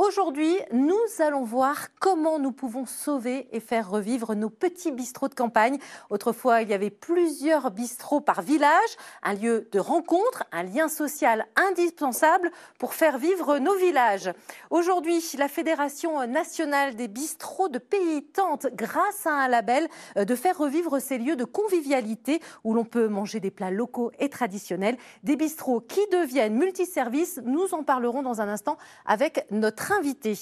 Aujourd'hui, nous allons voir comment nous pouvons sauver et faire revivre nos petits bistrots de campagne. Autrefois, il y avait plusieurs bistrots par village, un lieu de rencontre, un lien social indispensable pour faire vivre nos villages. Aujourd'hui, la Fédération nationale des bistrots de pays tente, grâce à un label, de faire revivre ces lieux de convivialité où l'on peut manger des plats locaux et traditionnels, des bistrots qui deviennent multiservices. Nous en parlerons dans un instant avec notre invité.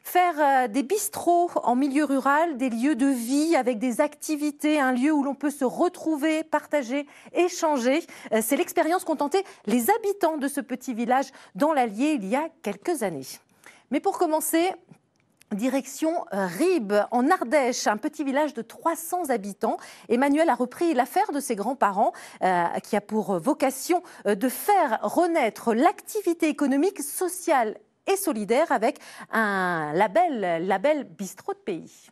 Faire des bistrots en milieu rural, des lieux de vie avec des activités, un lieu où l'on peut se retrouver, partager, échanger. C'est l'expérience qu'ont tenté les habitants de ce petit village dans l'Allier il y a quelques années. Mais pour commencer, direction Ribe, en Ardèche, un petit village de 300 habitants. Emmanuel a repris l'affaire de ses grands-parents qui a pour vocation de faire renaître l'activité économique, sociale et solidaire avec un label Bistrot de pays.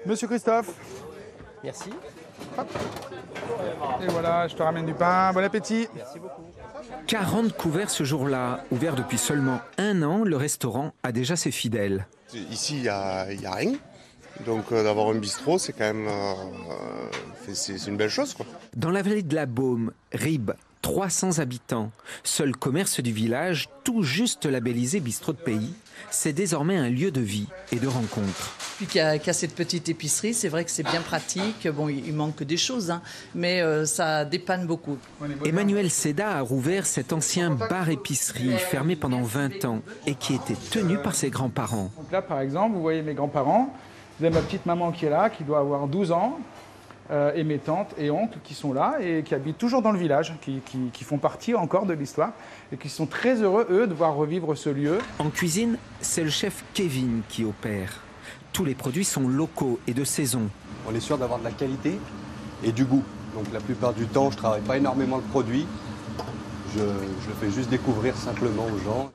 Monsieur Christophe. Merci. Hop. Et voilà, je te ramène du pain. Bon appétit. Merci beaucoup. 40 couverts ce jour-là. Ouvert depuis seulement 1 an, le restaurant a déjà ses fidèles. Ici, il y a rien. Donc d'avoir un bistrot, c'est quand même c'est une belle chose, quoi. Dans la vallée de la Baume, Ribe, 300 habitants. Seul commerce du village, tout juste labellisé Bistrot de pays, c'est désormais un lieu de vie et de rencontre. Puis qu'il y a cette petite épicerie, c'est vrai que c'est bien pratique. Bon, il manque des choses, hein, mais ça dépanne beaucoup. Emmanuel Seda a rouvert cet ancien bar-épicerie fermé pendant 20 ans et qui était tenu par ses grands-parents. Donc là, par exemple, vous voyez mes grands-parents. Vous avez ma petite maman qui est là, qui doit avoir 12 ans. Et mes tantes et oncles qui sont là et qui habitent toujours dans le village, qui font partie encore de l'histoire et qui sont très heureux, eux, de voir revivre ce lieu. En cuisine, c'est le chef Kevin qui opère. Tous les produits sont locaux et de saison. On est sûr d'avoir de la qualité et du goût. Donc la plupart du temps, je ne travaille pas énormément le produit. Je le fais juste découvrir simplement aux gens.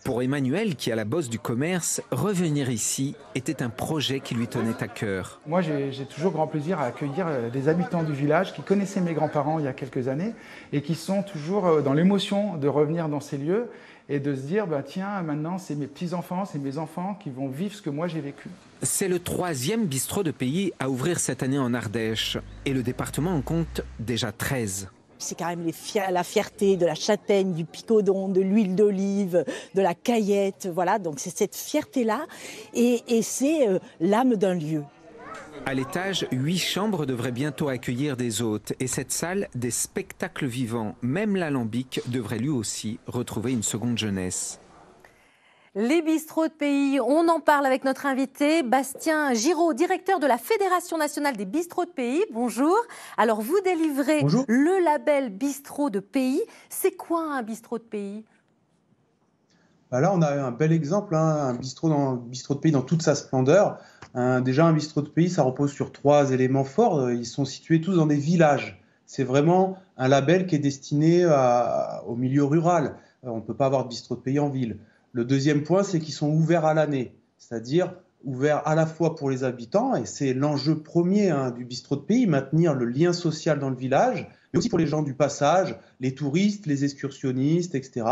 Pour Emmanuel, qui a la bosse du commerce, revenir ici était un projet qui lui tenait à cœur. Moi, j'ai toujours grand plaisir à accueillir des habitants du village qui connaissaient mes grands-parents il y a quelques années et qui sont toujours dans l'émotion de revenir dans ces lieux et de se dire, bah, tiens, maintenant, c'est mes petits-enfants, c'est mes enfants qui vont vivre ce que moi j'ai vécu. C'est le 3e bistrot de pays à ouvrir cette année en Ardèche et le département en compte déjà 13. C'est quand même la fierté de la châtaigne, du picodon, de l'huile d'olive, de la caillette. Voilà, donc c'est cette fierté-là et c'est l'âme d'un lieu. À l'étage, 8 chambres devraient bientôt accueillir des hôtes. Et cette salle, des spectacles vivants, même l'alambic, devrait lui aussi retrouver une seconde jeunesse. Les bistrots de pays, on en parle avec notre invité, Bastien Giraud, directeur de la Fédération nationale des bistrots de pays. Bonjour. Alors, vous délivrez Bonjour. Le label Bistrot de pays. C'est quoi un bistrot de pays ? Là, on a un bel exemple, un bistrot de pays dans toute sa splendeur. Déjà, un bistrot de pays, ça repose sur 3 éléments forts. Ils sont situés tous dans des villages. C'est vraiment un label qui est destiné au milieu rural. On ne peut pas avoir de bistrot de pays en ville. Le deuxième point, c'est qu'ils sont ouverts à l'année, c'est-à-dire ouverts à la fois pour les habitants, et c'est l'enjeu premier du bistrot de pays, maintenir le lien social dans le village, mais aussi pour les gens du passage, les touristes, les excursionnistes, etc.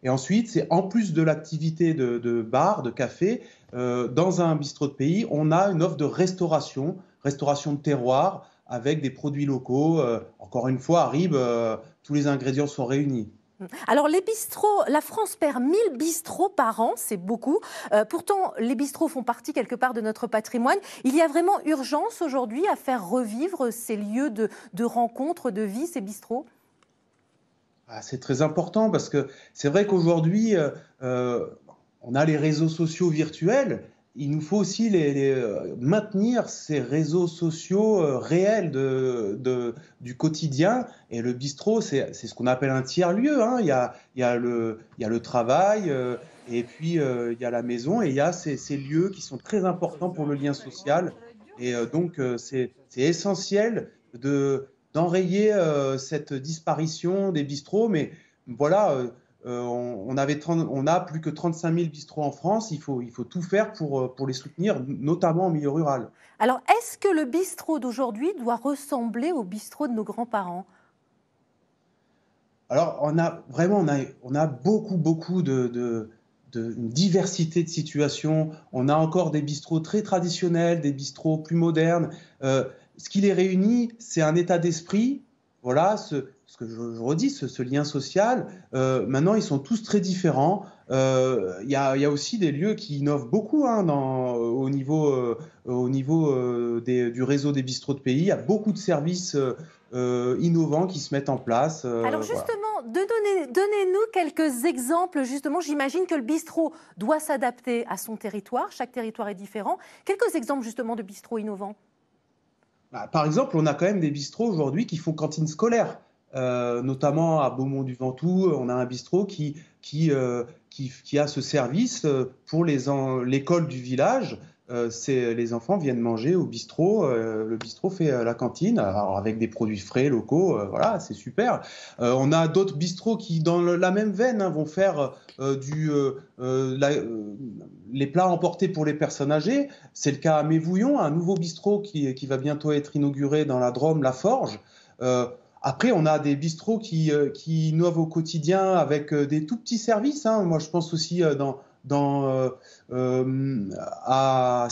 Et ensuite, c'est en plus de l'activité de bar, de café, dans un bistrot de pays, on a une offre de restauration de terroir, avec des produits locaux. Encore une fois, à Ribe, tous les ingrédients sont réunis. Alors les bistrots, la France perd 1000 bistrots par an, c'est beaucoup. Pourtant, les bistrots font partie quelque part de notre patrimoine. Il y a vraiment urgence aujourd'hui à faire revivre ces lieux de rencontre, de vie, ces bistrots ? C'est très important parce que c'est vrai qu'aujourd'hui, on a les réseaux sociaux virtuels. Il nous faut aussi maintenir ces réseaux sociaux réels du quotidien. Et le bistrot, c'est ce qu'on appelle un tiers-lieu. Il y a le travail, et puis il y a la maison, et il y a ces lieux qui sont très importants pour le lien social. Et donc, c'est essentiel d'enrayer cette disparition des bistrots. Mais voilà... on a plus que 35 000 bistrots en France. Il faut tout faire pour les soutenir, notamment en milieu rural. Alors, est-ce que le bistrot d'aujourd'hui doit ressembler au bistrot de nos grands-parents ? Alors, on a beaucoup une diversité de situations. On a encore des bistrots très traditionnels, des bistrots plus modernes. Ce qui les réunit, c'est un état d'esprit. Voilà, ce que je redis, ce lien social. Maintenant, ils sont tous très différents. Il y a aussi des lieux qui innovent beaucoup au niveau du réseau des bistrots de pays. Il y a beaucoup de services innovants qui se mettent en place. Alors justement, donnez-nous quelques exemples. Justement, j'imagine que le bistrot doit s'adapter à son territoire. Chaque territoire est différent. Quelques exemples justement de bistrots innovants. Par exemple, on a quand même des bistrots aujourd'hui qui font cantine scolaire. Notamment à Beaumont-du-Ventoux, on a un bistrot qui a ce service pour l'école du village. Les enfants viennent manger au bistrot. Le bistrot fait la cantine, alors avec des produits frais, locaux. Voilà, c'est super. On a d'autres bistrots qui, dans la même veine, vont faire les plats emportés pour les personnes âgées. C'est le cas à Mévouillon, un nouveau bistrot qui va bientôt être inauguré dans la Drôme, La Forge. Après, on a des bistrots qui innovent au quotidien avec des tout petits services. Moi, je pense aussi à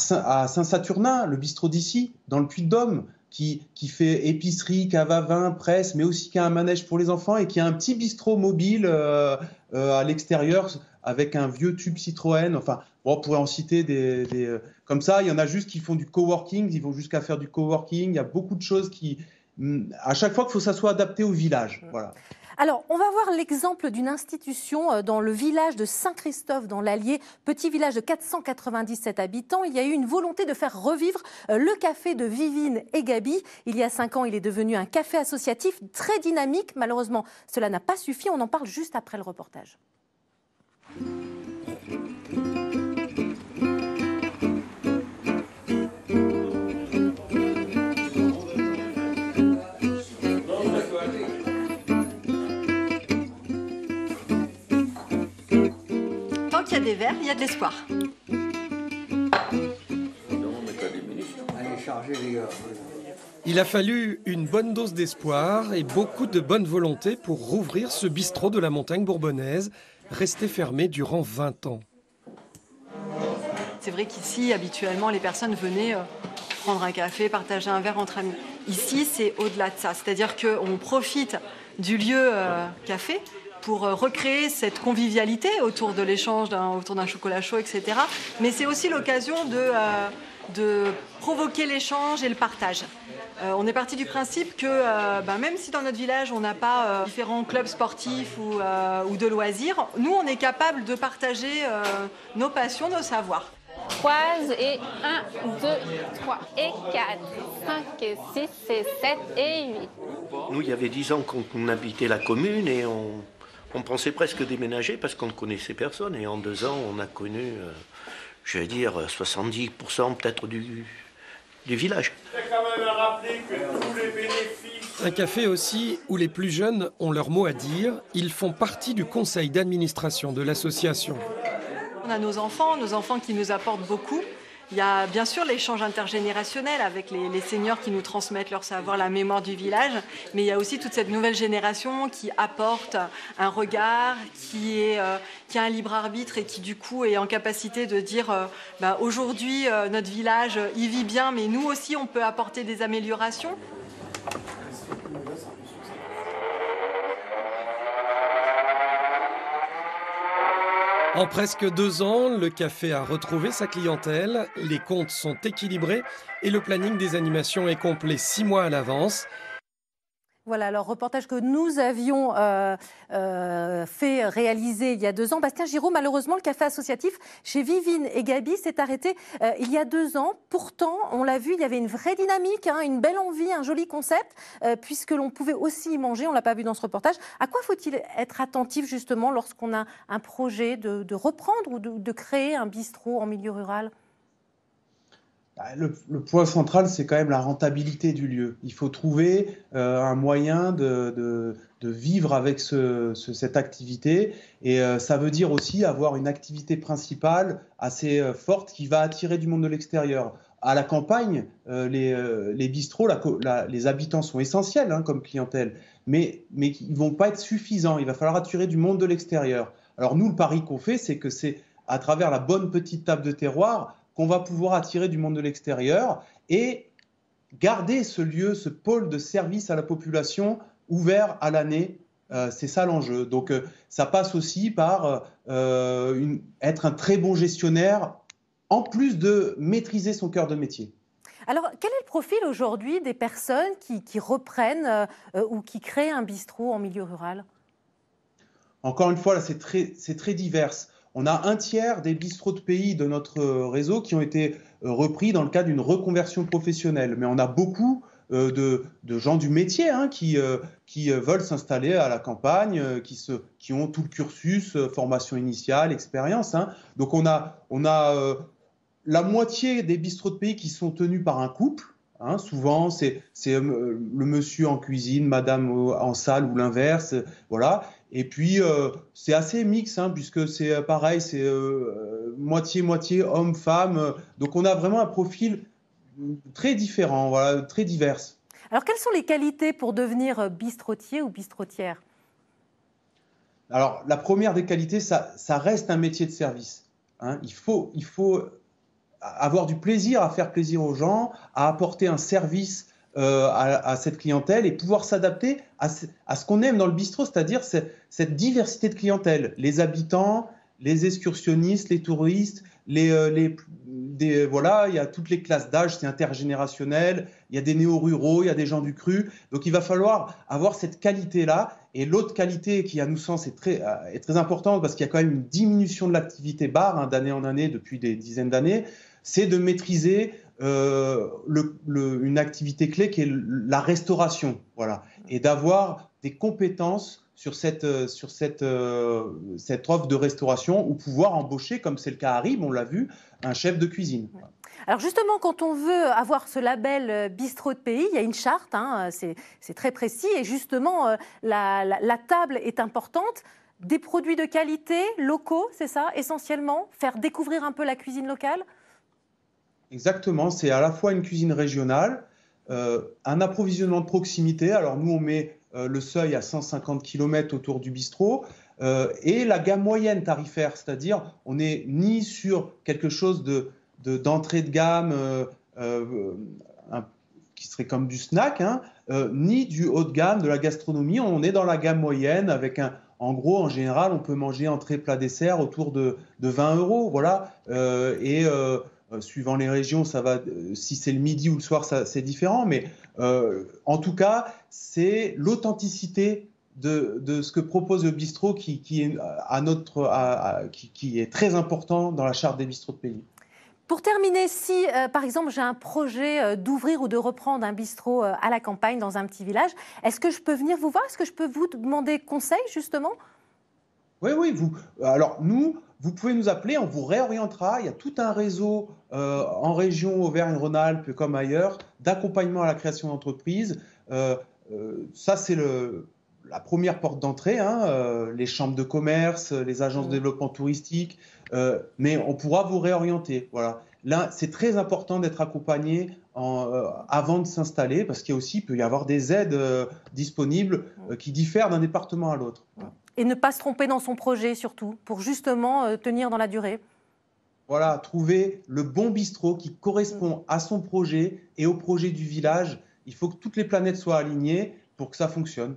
Saint-Saturnin, le bistrot d'ici, dans le Puy-de-Dôme, qui fait épicerie, cave à vin, presse, mais aussi qui a un manège pour les enfants et qui a un petit bistrot mobile à l'extérieur avec un vieux tube Citroën. Enfin, bon, on pourrait en citer des comme ça. Il y en a juste qui font du coworking, ils vont jusqu'à faire du coworking. Il y a beaucoup de choses à chaque fois qu'il faut que ça soit adapté au village. Voilà. Alors, on va voir l'exemple d'une institution dans le village de Saint-Christophe, dans l'Allier, petit village de 497 habitants. Il y a eu une volonté de faire revivre le café de Vivine et Gabi. Il y a 5 ans, il est devenu un café associatif très dynamique. Malheureusement, cela n'a pas suffi. On en parle juste après le reportage. Il y a des verres, il y a de l'espoir. Il a fallu une bonne dose d'espoir et beaucoup de bonne volonté pour rouvrir ce bistrot de la montagne bourbonnaise, resté fermé durant 20 ans. C'est vrai qu'ici, habituellement, les personnes venaient prendre un café, partager un verre entre amis. Ici, c'est au-delà de ça. C'est-à-dire qu'on profite du lieu café pour recréer cette convivialité autour de l'échange, autour d'un chocolat chaud, etc. Mais c'est aussi l'occasion de provoquer l'échange et le partage. On est parti du principe que même si dans notre village on n'a pas différents clubs sportifs ou de loisirs, nous on est capable de partager nos passions, nos savoirs. 3 et 1, 2, 3 et 4, 5 et 6 et 7 et 8. Nous, il y avait 10 ans qu'on habitait la commune et on pensait presque déménager parce qu'on ne connaissait personne. Et en 2 ans, on a connu, je vais dire, 70% peut-être du village. C'est quand même à rappeler que tous les bénéfices... Un café aussi où les plus jeunes ont leur mot à dire. Ils font partie du conseil d'administration de l'association. On a nos enfants qui nous apportent beaucoup. Il y a bien sûr l'échange intergénérationnel avec les seniors qui nous transmettent leur savoir, la mémoire du village, mais il y a aussi toute cette nouvelle génération qui apporte un regard, qui a un libre arbitre et qui du coup est en capacité de dire aujourd'hui notre village il vit bien, mais nous aussi on peut apporter des améliorations. En presque 2 ans, le café a retrouvé sa clientèle, les comptes sont équilibrés et le planning des animations est complet 6 mois à l'avance. Voilà, alors reportage que nous avions fait réaliser il y a 2 ans. Bastien Giraud, malheureusement, le café associatif chez Vivine et Gabi s'est arrêté il y a 2 ans. Pourtant, on l'a vu, il y avait une vraie dynamique, une belle envie, un joli concept, puisque l'on pouvait aussi y manger. On ne l'a pas vu dans ce reportage. À quoi faut-il être attentif justement lorsqu'on a un projet de reprendre ou de créer un bistrot en milieu rural ? Le point central, c'est quand même la rentabilité du lieu. Il faut trouver un moyen de vivre avec cette activité. Et ça veut dire aussi avoir une activité principale assez forte qui va attirer du monde de l'extérieur. À la campagne, les bistrots, les habitants sont essentiels comme clientèle, mais ils ne vont pas être suffisants. Il va falloir attirer du monde de l'extérieur. Alors nous, le pari qu'on fait, c'est que c'est à travers la bonne petite table de terroir, qu'on va pouvoir attirer du monde de l'extérieur et garder ce lieu, ce pôle de service à la population ouvert à l'année. C'est ça l'enjeu. Donc ça passe aussi par être un très bon gestionnaire, en plus de maîtriser son cœur de métier. Alors, quel est le profil aujourd'hui des personnes qui reprennent ou qui créent un bistrot en milieu rural? Encore une fois, là, c'est très divers. On a un tiers des bistrots de pays de notre réseau qui ont été repris dans le cadre d'une reconversion professionnelle. Mais on a beaucoup de gens du métier qui veulent s'installer à la campagne, qui ont tout le cursus, formation initiale, expérience. Donc on a la moitié des bistrots de pays qui sont tenus par un couple. Souvent, c'est le monsieur en cuisine, madame en salle ou l'inverse. Voilà. Et puis, c'est assez mix, puisque c'est pareil, c'est moitié-moitié homme-femme. Donc, on a vraiment un profil très différent, voilà, très divers. Alors, quelles sont les qualités pour devenir bistrotier ou bistrotière? Alors, la première des qualités, ça reste un métier de service. Il faut avoir du plaisir à faire plaisir aux gens, à apporter un service à cette clientèle et pouvoir s'adapter à ce qu'on aime dans le bistrot, c'est-à-dire cette diversité de clientèle. Les habitants, les excursionnistes, les touristes, voilà, il y a toutes les classes d'âge, c'est intergénérationnel, il y a des néo-ruraux, il y a des gens du cru. Donc il va falloir avoir cette qualité-là. Et l'autre qualité qui, à nous sens, est très importante parce qu'il y a quand même une diminution de l'activité bar d'année en année depuis des dizaines d'années, c'est de maîtriser une activité clé qui est la restauration, voilà, et d'avoir des compétences sur cette offre de restauration ou pouvoir embaucher, comme c'est le cas à Ribes, on l'a vu, un chef de cuisine. Alors justement, quand on veut avoir ce label bistrot de pays, il y a une charte, c'est très précis, et justement, la table est importante. Des produits de qualité, locaux, c'est ça, essentiellement? Faire découvrir un peu la cuisine locale? Exactement, c'est à la fois une cuisine régionale, un approvisionnement de proximité. Alors nous, on met le seuil à 150 km autour du bistrot et la gamme moyenne tarifaire, c'est-à-dire on n'est ni sur quelque chose d'entrée de gamme qui serait comme du snack, ni du haut de gamme de la gastronomie. On est dans la gamme moyenne avec en gros, en général, on peut manger entrée, plat, dessert autour de 20 €, voilà, suivant les régions, ça va. Si c'est le midi ou le soir, c'est différent. Mais en tout cas, c'est l'authenticité de ce que propose le bistrot qui est très important dans la charte des bistrots de pays. Pour terminer, si par exemple j'ai un projet d'ouvrir ou de reprendre un bistrot à la campagne dans un petit village, est-ce que je peux venir vous voir? Est-ce que je peux vous demander conseil justement? Oui. Alors nous, vous pouvez nous appeler, on vous réorientera. Il y a tout un réseau en région Auvergne-Rhône-Alpes comme ailleurs d'accompagnement à la création d'entreprises. Ça, c'est la première porte d'entrée, les chambres de commerce, les agences de développement touristique. Mais on pourra vous réorienter. Voilà. Là, c'est très important d'être accompagné avant de s'installer parce qu'il peut y avoir des aides disponibles qui diffèrent d'un département à l'autre. Et ne pas se tromper dans son projet surtout, pour justement tenir dans la durée. Voilà, trouver le bon bistrot qui correspond à son projet et au projet du village. Il faut que toutes les planètes soient alignées pour que ça fonctionne.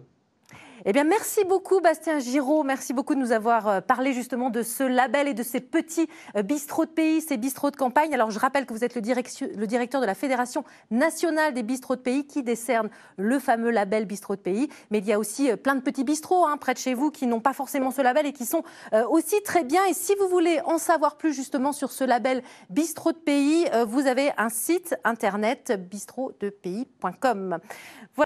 Eh bien, merci beaucoup Bastien Giraud, merci beaucoup de nous avoir parlé justement de ce label et de ces petits bistrots de pays, ces bistrots de campagne. Alors je rappelle que vous êtes le directeur de la Fédération nationale des bistrots de pays qui décerne le fameux label bistrot de pays. Mais il y a aussi plein de petits bistrots près de chez vous qui n'ont pas forcément ce label et qui sont aussi très bien. Et si vous voulez en savoir plus justement sur ce label bistrot de pays, vous avez un site internet bistrotsdepays.com. Voilà.